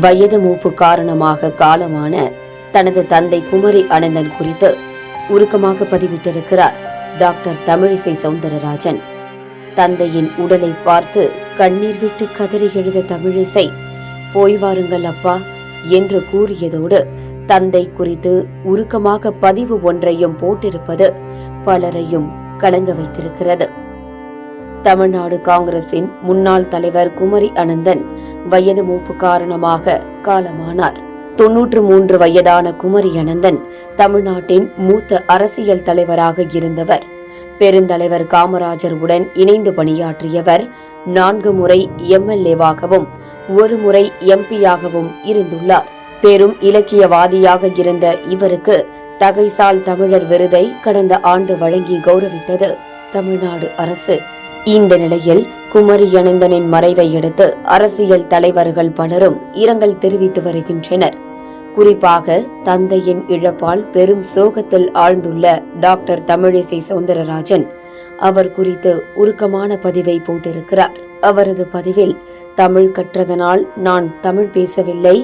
வயது மூப்பு காரணமாக காலமான தனது தந்தை குமரி அனந்தன் குறித்து உருக்கமாக பதிவிட்டிருக்கிறார் டாக்டர் தமிழிசை சவுந்தரராஜன். தந்தையின் உடலை பார்த்து கண்ணீர் விட்டு கதறி எழுத தமிழிசை, போய் வாருங்கள் அப்பா என்று கூறியதோடு தந்தை குறித்து உருக்கமாக பதிவு ஒன்றையும் போட்டிருப்பது பலரையும் கலங்க வைத்திருக்கிறது. தமிழ்நாடு காங்கிரசின் முன்னாள் தலைவர் குமரி அனந்தன் வயது மூப்பு காரணமாக காலமானார். 93 வயதான குமரி அனந்தன் தமிழ்நாட்டின் மூத்த அரசியல் தலைவராக இருந்தவர். பெருந்தலைவர் காமராஜர் உடன் இணைந்து பணியாற்றியவர். 4 முறை எம்எல்ஏவாகவும் 1 முறை எம்பியாகவும் இருந்துள்ளார். பெரும் இலக்கியவாதியாக இருந்த இவருக்கு தகைசால் தமிழர் விருதை கடந்த ஆண்டு வழங்கி கௌரவித்தது தமிழ்நாடு அரசு. இந்த நிலையில் குமரி அனந்தனின் மறைவை அடுத்து அரசியல் தலைவர்கள் பலரும் இரங்கல் தெரிவித்து வருகின்றனர். குறிப்பாக தந்தையின் இழப்பால் பெரும் சோகத்தில் ஆழ்ந்துள்ள டாக்டர் தமிழிசை சவுந்தரராஜன் அவர் குறித்து உருக்கமான பதிவை போட்டிருக்கிறார். அவரது பதிவில், தமிழ் கற்றதனால் நான் தமிழ் பேசவில்லை,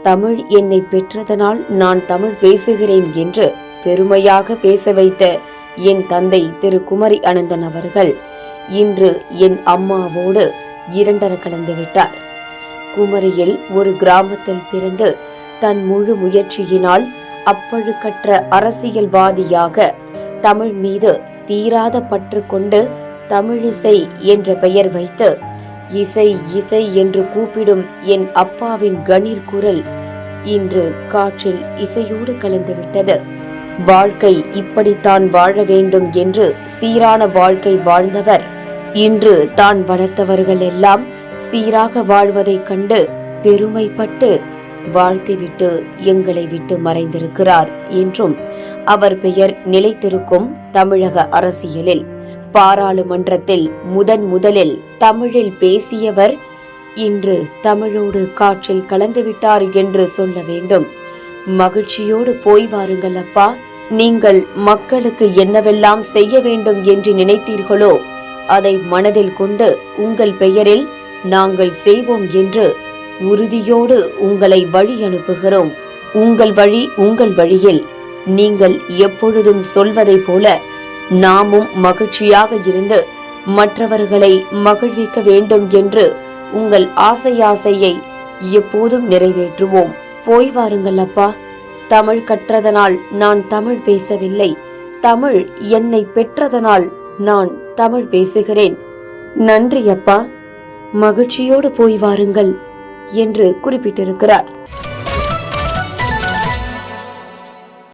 தமிழ் என்னை பெற்றதனால் நான் தமிழ் பேசுகிறேன் என்று பெருமையாக பேச வைத்த என் தந்தை திரு குமரி அனந்தன் அவர்கள் இன்று என் அம்மாவோடு இரண்டர கலந்து விட்டார். குமரியில் ஒரு கிராமத்தில் பிறந்து தன் முழு முயற்சியினால் அப்பழுக்கற்ற அரசியல்வாதியாக தமிழ் மீது தீராத பற்று கொண்டு தமிழிசை என்ற பெயர் வைத்து இசை இசை என்று கூப்பிடும் என் அப்பாவின் கணீர் குரல் இன்று காற்றில் இசையோடு கலந்துவிட்டது. வாழ்க்கை இப்படித்தான் வாழ வேண்டும் என்று சீரான வாழ்க்கை வாழ்ந்தவர் இன்று தான் வளர்த்தவர்கள் எல்லாம் சீராக வாழ்வதைக் கண்டு பெருமைப்பட்டு வாழ்த்திவிட்டு எங்களை விட்டு மறைந்திருக்கிறார் என்றும், அவர் பெயர் நிலைத்திருக்கும் தமிழக அரசியலில் பாராளுமன்றத்தில் முதலில் தமிழில் பேசியவர் இன்று தமிழோடு காற்றில் கலந்துவிட்டார் என்று சொல்ல வேண்டும். மகிழ்ச்சியோடு போய் வாருங்கள் அப்பா. நீங்கள் மக்களுக்கு என்னவெல்லாம் செய்ய வேண்டும் என்று நினைத்தீர்களோ அதை மனதில் கொண்டு உங்கள் பெயரில் நாங்கள் செய்வோம் என்று உறுதியோடு உங்களை வழி அனுப்புகிறோம். உங்கள் வழி உங்கள் வழியில் நீங்கள் எப்பொழுதும் சொல்வதை போல நாமும் மகிழ்ச்சியாக இருந்து மற்றவர்களை மகிழ்விக்க வேண்டும் என்று உங்கள் ஆசையை எப்போதும் நிறைவேற்றுவோம். போய் வாருங்கள் அப்பா. தமிழ் கற்றதனால் நான் தமிழ் பேசவில்லை, தமிழ் என்னை பெற்றதனால் நான் தமிழ் பேசுகிறேன். நன்றி அப்பா, மகிழ்ச்சியோடு போய் வாருங்கள் என்று குறிப்பிட்டிருக்கிறார்.